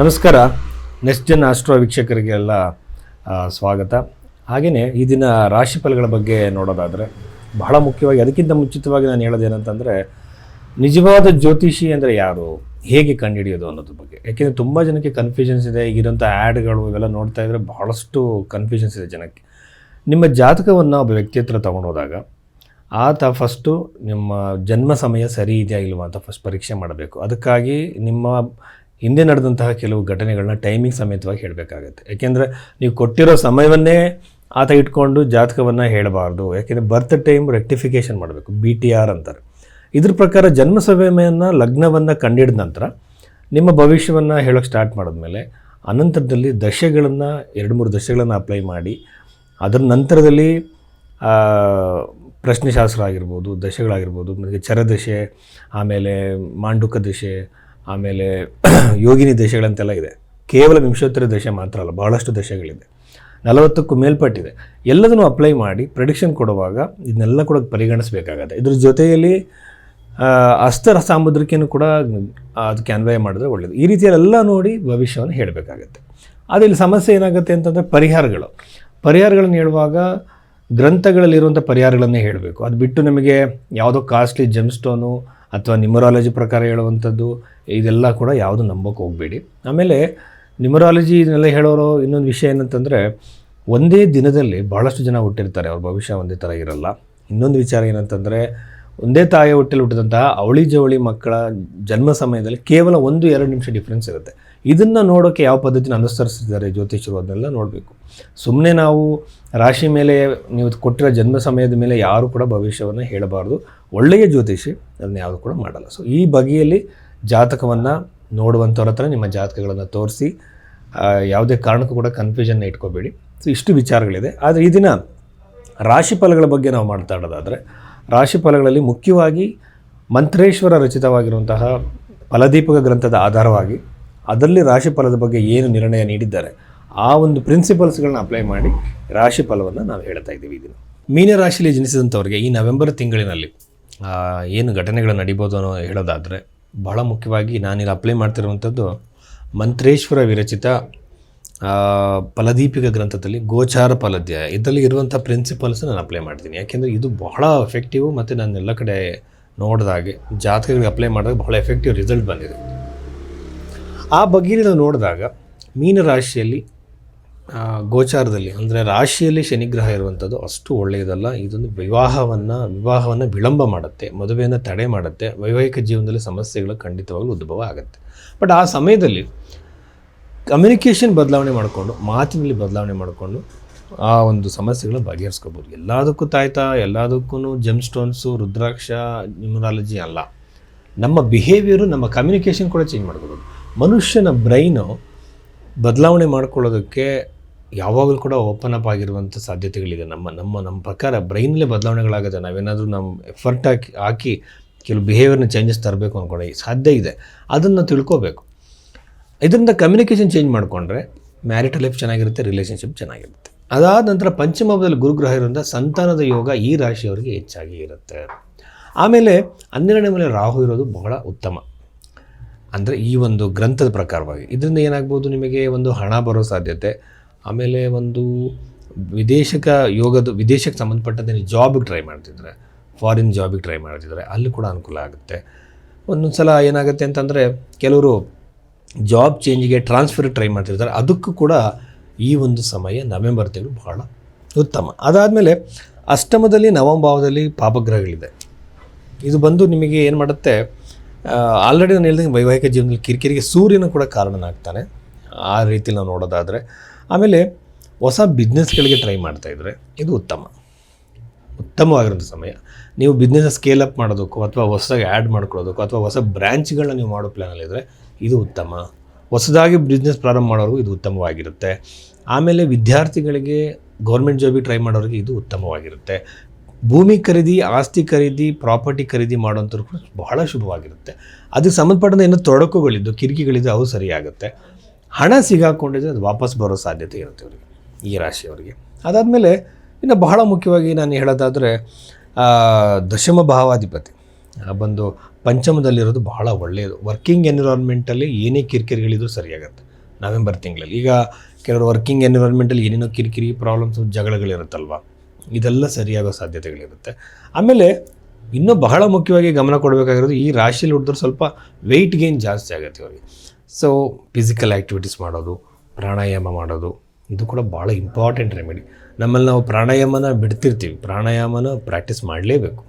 ನಮಸ್ಕಾರ. Next Jan astro ವೀಕ್ಷಕರಿಗೆಲ್ಲ ಸ್ವಾಗತ. ಹಾಗೆಯೇ ಈ ದಿನ ರಾಶಿ ಫಲಗಳ ಬಗ್ಗೆ ನೋಡೋದಾದರೆ ಬಹಳ ಮುಖ್ಯವಾಗಿ ಅದಕ್ಕಿಂತ ಮುಂಚಿತವಾಗಿ ನಾನು ಹೇಳೋದೇನಂತಂದರೆ ನಿಜವಾದ ಜ್ಯೋತಿಷಿ ಅಂದರೆ ಯಾರು, ಹೇಗೆ ಕಂಡುಹಿಡಿಯೋದು ಅನ್ನೋದ್ರ ಬಗ್ಗೆ. ಯಾಕೆಂದರೆ ತುಂಬ ಜನಕ್ಕೆ ಕನ್ಫ್ಯೂಷನ್ಸ್ ಇದೆ. ಈಗಿರೋಂಥ ಆ್ಯಡ್ಗಳು ಇವೆಲ್ಲ ನೋಡ್ತಾ ಇದ್ದರೆ ಬಹಳಷ್ಟು ಕನ್ಫ್ಯೂಷನ್ಸ್ ಇದೆ ಜನಕ್ಕೆ. ನಿಮ್ಮ ಜಾತಕವನ್ನು ಒಬ್ಬ ವ್ಯಕ್ತಿ ಹತ್ರ ತೊಗೊಂಡೋದಾಗ ಆತ ಫಸ್ಟು ನಿಮ್ಮ ಜನ್ಮ ಸಮಯ ಸರಿ ಇದೆಯಾ ಇಲ್ವಾ ಅಂತ ಫಸ್ಟ್ ಪರೀಕ್ಷೆ ಮಾಡಬೇಕು. ಅದಕ್ಕಾಗಿ ನಿಮ್ಮ ಹಿಂದೆ ನಡೆದಂತಹ ಕೆಲವು ಘಟನೆಗಳನ್ನ ಟೈಮಿಂಗ್ ಸಮೇತವಾಗಿ ಹೇಳಬೇಕಾಗತ್ತೆ. ಯಾಕೆಂದರೆ ನೀವು ಕೊಟ್ಟಿರೋ ಸಮಯವನ್ನೇ ಆತ ಇಟ್ಕೊಂಡು ಜಾತಕವನ್ನು ಹೇಳಬಾರ್ದು. ಯಾಕೆಂದರೆ ಬರ್ತ್ ಟೈಮ್ ರೆಕ್ಟಿಫಿಕೇಷನ್ ಮಾಡಬೇಕು, BTR ಅಂತಾರೆ. ಇದ್ರ ಪ್ರಕಾರ ಜನ್ಮ ಸಮಯವನ್ನು ಲಗ್ನವನ್ನು ಕಂಡಿಡಿದ ನಂತರ ನಿಮ್ಮ ಭವಿಷ್ಯವನ್ನು ಹೇಳೋಕ್ಕೆ ಸ್ಟಾರ್ಟ್ ಮಾಡಿದ್ಮೇಲೆ ಅನಂತರದಲ್ಲಿ ದಶೆಗಳನ್ನು 2-3 ದಶೆಗಳನ್ನು ಅಪ್ಲೈ ಮಾಡಿ ಅದರ ನಂತರದಲ್ಲಿ ಪ್ರಶ್ನೆಶಾಸ್ತ್ರ ಆಗಿರ್ಬೋದು, ದಶೆಗಳಾಗಿರ್ಬೋದು, ಮತ್ತು ಚರದಶೆ, ಆಮೇಲೆ ಮಾಂಡುಕ ದಶೆ, ಆಮೇಲೆ ಯೋಗಿನಿ ದಶೆಗಳಂತೆಲ್ಲ ಇದೆ. ಕೇವಲ ವಿಂಶೋತ್ತರ ದಶೆ ಮಾತ್ರ ಅಲ್ಲ, ಬಹಳಷ್ಟು ದಶೆಗಳಿದೆ, 40ಕ್ಕೂ ಮೇಲ್ಪಟ್ಟಿದೆ. ಎಲ್ಲದನ್ನು ಅಪ್ಲೈ ಮಾಡಿ ಪ್ರೆಡಿಕ್ಷನ್ ಕೊಡುವಾಗ ಇದನ್ನೆಲ್ಲ ಕೂಡ ಪರಿಗಣಿಸಬೇಕಾಗತ್ತೆ. ಇದ್ರ ಜೊತೆಯಲ್ಲಿ ಅಸ್ತರ ಸಾಮುದ್ರಿಕೆಯೂ ಕೂಡ ಅದಕ್ಕೆ ಅನ್ವಯ ಮಾಡಿದ್ರೆ ಒಳ್ಳೆಯದು. ಈ ರೀತಿಯಲ್ಲೆಲ್ಲ ನೋಡಿ ಭವಿಷ್ಯವನ್ನು ಹೇಳಬೇಕಾಗತ್ತೆ. ಆದರೆ ಇಲ್ಲಿ ಸಮಸ್ಯೆ ಏನಾಗುತ್ತೆ ಅಂತಂದರೆ ಪರಿಹಾರಗಳನ್ನು ಹೇಳುವಾಗ ಗ್ರಂಥಗಳಲ್ಲಿರುವಂಥ ಪರಿಹಾರಗಳನ್ನೇ ಹೇಳಬೇಕು. ಅದು ಬಿಟ್ಟು ನಮಗೆ ಯಾವುದೋ ಕಾಸ್ಟ್ಲಿ ಜೆಮ್ ಸ್ಟೋನು ಅಥವಾ ನ್ಯೂಮರಾಲಜಿ ಪ್ರಕಾರ ಹೇಳುವಂಥದ್ದು ಇದೆಲ್ಲ ಕೂಡ ಯಾವುದು ನಂಬೋಕೆ ಹೋಗಬೇಡಿ. ಆಮೇಲೆ ನ್ಯೂಮರಾಲಜಿ ಇದನ್ನೆಲ್ಲ ಹೇಳೋರು ಇನ್ನೊಂದು ವಿಷಯ ಏನಂತಂದರೆ ಒಂದೇ ದಿನದಲ್ಲಿ ಭಾಳಷ್ಟು ಜನ ಹುಟ್ಟಿರ್ತಾರೆ, ಅವ್ರ ಭವಿಷ್ಯ ಒಂದೇ ಥರ ಇರಲ್ಲ. ಇನ್ನೊಂದು ವಿಚಾರ ಏನಂತಂದರೆ ಒಂದೇ ತಾಯಿಯ ಹೊಟ್ಟೆಲಿ ಹುಟ್ಟಿದಂತಹ ಅವಳಿ ಜವಳಿ ಮಕ್ಕಳ ಜನ್ಮ ಸಮಯದಲ್ಲಿ ಕೇವಲ 1-2 ನಿಮಿಷ ಡಿಫ್ರೆನ್ಸ್ ಇರುತ್ತೆ. ಇದನ್ನು ನೋಡೋಕ್ಕೆ ಯಾವ ಪದ್ಧತಿನ ಅನುಸರಿಸಿದ್ದಾರೆ ಜ್ಯೋತಿಷರು ಅದನ್ನೆಲ್ಲ ನೋಡಬೇಕು. ಸುಮ್ಮನೆ ನಾವು ರಾಶಿ ಮೇಲೆ ನೀವು ಕೊಟ್ಟಿರೋ ಜನ್ಮ ಸಮಯದ ಮೇಲೆ ಯಾರು ಕೂಡ ಭವಿಷ್ಯವನ್ನು ಹೇಳಬಾರ್ದು. ಒಳ್ಳೆಯ ಜ್ಯೋತಿಷಿ ಅದನ್ನ ಯಾವುದು ಕೂಡ ಮಾಡಲ್ಲ. ಸೊ ಈ ಬಗೆಯಲ್ಲಿ ಜಾತಕವನ್ನು ನೋಡುವಂಥವ್ರ ಹತ್ರ ನಿಮ್ಮ ಜಾತಕಗಳನ್ನು ತೋರಿಸಿ ಯಾವುದೇ ಕಾರಣಕ್ಕೂ ಕೂಡ ಕನ್ಫ್ಯೂಷನ್ನ ಇಟ್ಕೋಬೇಡಿ. ಸೊ ಇಷ್ಟು ವಿಚಾರಗಳಿದೆ. ಆದರೆ ಈ ದಿನ ರಾಶಿ ಫಲಗಳ ಬಗ್ಗೆ ನಾವು ಮಾತಾಡೋದಾದರೆ ರಾಶಿ ಫಲಗಳಲ್ಲಿ ಮುಖ್ಯವಾಗಿ ಮಂತ್ರೇಶ್ವರ ರಚಿತವಾಗಿರುವಂತಹ ಫಲದೀಪಕ ಗ್ರಂಥದ ಆಧಾರವಾಗಿ ಅದರಲ್ಲಿ ರಾಶಿ ಫಲದ ಬಗ್ಗೆ ಏನು ನಿರ್ಣಯ ನೀಡಿದ್ದಾರೆ ಆ ಒಂದು ಪ್ರಿನ್ಸಿಪಲ್ಸ್ಗಳನ್ನ ಅಪ್ಲೈ ಮಾಡಿ ರಾಶಿ ಫಲವನ್ನು ನಾವು ಹೇಳ್ತಾ ಇದ್ದೀವಿ. ಇದನ್ನು ಮೀನರಾಶಿಯಲ್ಲಿ ಜನಿಸಿದಂಥವ್ರಿಗೆ ಈ ನವೆಂಬರ್ ತಿಂಗಳಿನಲ್ಲಿ ಏನು ಘಟನೆಗಳು ನಡೀಬೋದು ಅನ್ನೋ ಹೇಳೋದಾದರೆ ಬಹಳ ಮುಖ್ಯವಾಗಿ ನಾನಿಲ್ಲಿ ಅಪ್ಲೈ ಮಾಡ್ತಿರುವಂಥದ್ದು ಮಂತ್ರೇಶ್ವರ ವಿರಚಿತ ಫಲದೀಪಿಕ ಗ್ರಂಥದಲ್ಲಿ ಗೋಚಾರ ಫಲಾಧ್ಯಾಯ ಇದರಲ್ಲಿ ಇರುವಂಥ ಪ್ರಿನ್ಸಿಪಲ್ಸ್ ನಾನು ಅಪ್ಲೈ ಮಾಡ್ತೀನಿ. ಯಾಕೆಂದರೆ ಇದು ಬಹಳ ಎಫೆಕ್ಟಿವ್ ಮತ್ತು ನಾನು ಎಲ್ಲ ಕಡೆ ನೋಡಿದಾಗೆ ಜಾತಕಗಳಿಗೆ ಅಪ್ಲೈ ಮಾಡಿದಾಗ ಬಹಳ ಎಫೆಕ್ಟಿವ್ ರಿಸಲ್ಟ್ ಬಂದಿದೆ. ಆ ಬಗ್ಗೆ ನಾವು ನೋಡಿದಾಗ ಮೀನರಾಶಿಯಲ್ಲಿ ಗೋಚಾರದಲ್ಲಿ ಅಂದರೆ ರಾಶಿಯಲ್ಲಿ ಶನಿಗ್ರಹ ಇರುವಂಥದ್ದು ಅಷ್ಟು ಒಳ್ಳೆಯದಲ್ಲ. ಇದೊಂದು ವಿವಾಹವನ್ನು ವಿಳಂಬ ಮಾಡುತ್ತೆ, ಮದುವೆಯನ್ನು ತಡೆ ಮಾಡುತ್ತೆ, ವೈವಾಹಿಕ ಜೀವನದಲ್ಲಿ ಸಮಸ್ಯೆಗಳು ಖಂಡಿತವಾಗಲೂ ಉದ್ಭವ ಆಗುತ್ತೆ. ಬಟ್ ಆ ಸಮಯದಲ್ಲಿ ಕಮ್ಯುನಿಕೇಷನ್ ಬದಲಾವಣೆ ಮಾಡಿಕೊಂಡು, ಮಾತಿನಲ್ಲಿ ಬದಲಾವಣೆ ಮಾಡಿಕೊಂಡು ಆ ಒಂದು ಸಮಸ್ಯೆಗಳನ್ನ ಬಗೆಹರಿಸ್ಕೋಬೋದು. ಎಲ್ಲದಕ್ಕೂ ತಾಯ್ತಾ, ಎಲ್ಲದಕ್ಕೂ ಜೆಮ್ ಸ್ಟೋನ್ಸು, ರುದ್ರಾಕ್ಷ, ನ್ಯೂಮರಾಲಜಿ ಅಲ್ಲ. ನಮ್ಮ ಬಿಹೇವಿಯರು, ನಮ್ಮ ಕಮ್ಯುನಿಕೇಷನ್ ಕೂಡ ಚೇಂಜ್ ಮಾಡ್ಕೋಬೋದು. ಮನುಷ್ಯನ ಬ್ರೈನು ಬದಲಾವಣೆ ಮಾಡ್ಕೊಳ್ಳೋದಕ್ಕೆ ಯಾವಾಗಲೂ ಕೂಡ ಓಪನ್ ಅಪ್ ಆಗಿರುವಂಥ ಸಾಧ್ಯತೆಗಳಿದೆ. ನಮ್ಮ ಪ್ರಕಾರ ಬ್ರೈನಲ್ಲೇ ಬದಲಾವಣೆಗಳಾಗುತ್ತೆ. ನಾವೇನಾದರೂ ನಮ್ಮ ಎಫರ್ಟ್ ಹಾಕಿ ಕೆಲವು ಬಿಹೇವಿಯರ್ನ ಚೇಂಜಸ್ ತರಬೇಕು ಅಂದ್ಕೊಂಡೆ ಸಾಧ್ಯ ಇದೆ. ಅದನ್ನು ತಿಳ್ಕೋಬೇಕು. ಇದರಿಂದ ಕಮ್ಯುನಿಕೇಷನ್ ಚೇಂಜ್ ಮಾಡಿಕೊಂಡ್ರೆ ಮ್ಯಾರಿಟಲ್ ಲೈಫ್ ಚೆನ್ನಾಗಿರುತ್ತೆ, ರಿಲೇಷನ್ಶಿಪ್ ಚೆನ್ನಾಗಿರುತ್ತೆ. ಅದಾದ ನಂತರ ಪಂಚಮದಲ್ಲಿ ಗುರುಗ್ರಹ ಇರೋದ್ರಿಂದ ಸಂತಾನದ ಯೋಗ ಈ ರಾಶಿಯವರಿಗೆ ಹೆಚ್ಚಾಗಿ ಇರುತ್ತೆ. ಆಮೇಲೆ 12ನೇ ಮನೆ ರಾಹು ಇರೋದು ಬಹಳ ಉತ್ತಮ. ಅಂದರೆ ಈ ಒಂದು ಗ್ರಂಥದ ಪ್ರಕಾರವಾಗಿ ಇದರಿಂದ ಏನಾಗ್ಬೋದು, ನಿಮಗೆ ಒಂದು ಹಣ ಬರೋ ಸಾಧ್ಯತೆ, ಆಮೇಲೆ ಒಂದು ವಿದೇಶಕ್ಕೆ ಸಂಬಂಧಪಟ್ಟಂತೆ ನೀವು ಜಾಬಿಗೆ ಟ್ರೈ ಮಾಡ್ತಿದ್ರೆ, ಫಾರಿನ್ ಜಾಬಿಗೆ ಟ್ರೈ ಮಾಡ್ತಿದ್ರೆ ಅಲ್ಲಿ ಕೂಡ ಅನುಕೂಲ ಆಗುತ್ತೆ. ಒಂದೊಂದು ಸಲ ಏನಾಗುತ್ತೆ ಅಂತಂದರೆ ಕೆಲವರು ಜಾಬ್ ಚೇಂಜಿಗೆ ಟ್ರಾನ್ಸ್ಫರ್ ಟ್ರೈ ಮಾಡ್ತಿರ್ತಾರೆ, ಅದಕ್ಕೂ ಕೂಡ ಈ ಒಂದು ಸಮಯ ನವೆಂಬರ್ ತಿಂಗಳು ಬಹಳ ಉತ್ತಮ. ಅದಾದಮೇಲೆ ಅಷ್ಟಮದಲ್ಲಿ ನವಮ ಭಾವದಲ್ಲಿ ಪಾಪಗ್ರಹಗಳಿದೆ. ಇದು ಬಂದು ನಿಮಗೆ ಏನು ಮಾಡುತ್ತೆ, ಆಲ್ರೆಡಿ ನಾನು ಹೇಳ್ದಂಗೆ ವೈವಾಹಿಕ ಜೀವನದಲ್ಲಿ ಕಿರಿಕಿರಿಗೆ ಸೂರ್ಯನ ಕೂಡ ಕಾರಣನಾಗ್ತಾನೆ. ಆ ರೀತಿಯಲ್ಲಿ ನಾವು ನೋಡೋದಾದರೆ ಆಮೇಲೆ ಹೊಸ ಬಿಸ್ನೆಸ್ಗಳಿಗೆ ಟ್ರೈ ಮಾಡ್ತಾಯಿದ್ರೆ ಇದು ಉತ್ತಮವಾಗಿರೋಂಥ ಸಮಯ. ನೀವು ಬಿಸ್ನೆಸ್ ಸ್ಕೇಲ್ ಅಪ್ ಮಾಡೋದಕ್ಕೂ ಅಥವಾ ಹೊಸದಾಗಿ ಆ್ಯಡ್ ಮಾಡ್ಕೊಳ್ಳೋದಕ್ಕೂ ಅಥವಾ ಹೊಸ ಬ್ರ್ಯಾಂಚ್ಗಳನ್ನ ನೀವು ಮಾಡೋ ಪ್ಲ್ಯಾನಲ್ಲಿದ್ದರೆ ಇದು ಉತ್ತಮ. ಹೊಸದಾಗಿ ಬಿಸ್ನೆಸ್ ಪ್ರಾರಂಭ ಮಾಡೋರಿಗೂ ಇದು ಉತ್ತಮವಾಗಿರುತ್ತೆ. ಆಮೇಲೆ ವಿದ್ಯಾರ್ಥಿಗಳಿಗೆ ಗೌರ್ಮೆಂಟ್ ಜಾಬಿಗೆ ಟ್ರೈ ಮಾಡೋರಿಗೆ ಇದು ಉತ್ತಮವಾಗಿರುತ್ತೆ. ಭೂಮಿ ಖರೀದಿ, ಆಸ್ತಿ ಖರೀದಿ, ಪ್ರಾಪರ್ಟಿ ಖರೀದಿ ಮಾಡೋಂಥವ್ರು ಕೂಡ ಬಹಳ ಶುಭವಾಗಿರುತ್ತೆ. ಅದಕ್ಕೆ ಸಂಬಂಧಪಟ್ಟಂಥ ಏನೋ ತೊಡಕುಗಳಿದ್ದು ಕಿರಿಕಿಗಳಿದ್ದು ಅವು ಸರಿಯಾಗುತ್ತೆ. ಹಣ ಸಿಗಾಕೊಂಡಿದ್ರೆ ಅದು ವಾಪಸ್ ಬರೋ ಸಾಧ್ಯತೆ ಇರುತ್ತೆ ಅವರಿಗೆ, ಈ ರಾಶಿಯವರಿಗೆ. ಅದಾದಮೇಲೆ ಇನ್ನು ಬಹಳ ಮುಖ್ಯವಾಗಿ ನಾನು ಹೇಳೋದಾದರೆ ದಶಮ ಭಾವಾಧಿಪತಿ ಬಂದು ಪಂಚಮದಲ್ಲಿರೋದು ಬಹಳ ಒಳ್ಳೆಯದು. ವರ್ಕಿಂಗ್ ಎನ್ವಿರಾನ್ಮೆಂಟಲ್ಲಿ ಏನೇ ಕಿರಿಕಿರಿಗಳಿದ್ರೂ ಸರಿಯಾಗುತ್ತೆ. ನವೆಂಬರ್ ತಿಂಗಳಲ್ಲಿ. ಈಗ ಕೆಲವರು ವರ್ಕಿಂಗ್ ಎನ್ವಿರಾನ್ಮೆಂಟಲ್ಲಿ ಏನೇನೋ ಕಿರಿಕಿರಿ ಪ್ರಾಬ್ಲಮ್ಸು ಜಗಳಗಳಿರುತ್ತಲ್ವ, ಇದೆಲ್ಲ ಸರಿಯಾಗೋ ಸಾಧ್ಯತೆಗಳಿರುತ್ತೆ. ಆಮೇಲೆ ಇನ್ನೂ ಬಹಳ ಮುಖ್ಯವಾಗಿ ಗಮನ ಕೊಡಬೇಕಾಗಿರೋದು, ಈ ರಾಶಿಯಲ್ಲಿ ಹುಟ್ಟಿದ್ರೆ ಸ್ವಲ್ಪ ವೆಯ್ಟ್ ಗೇನ್ ಜಾಸ್ತಿ ಆಗುತ್ತೆ ಅವರಿಗೆ. ಸೊ ಫಿಸಿಕಲ್ ಆ್ಯಕ್ಟಿವಿಟೀಸ್ ಮಾಡೋದು, ಪ್ರಾಣಾಯಾಮ ಮಾಡೋದು, ಇದು ಕೂಡ ಭಾಳ ಇಂಪಾರ್ಟೆಂಟ್ ರೆಮಿಡಿ. ನಮ್ಮಲ್ಲಿ ನಾವು ಪ್ರಾಣಾಯಾಮನ ಬಿಡ್ತಿರ್ತೀವಿ, ಪ್ರಾಣಾಯಾಮನ ಪ್ರಾಕ್ಟೀಸ್ ಮಾಡಲೇಬೇಕು.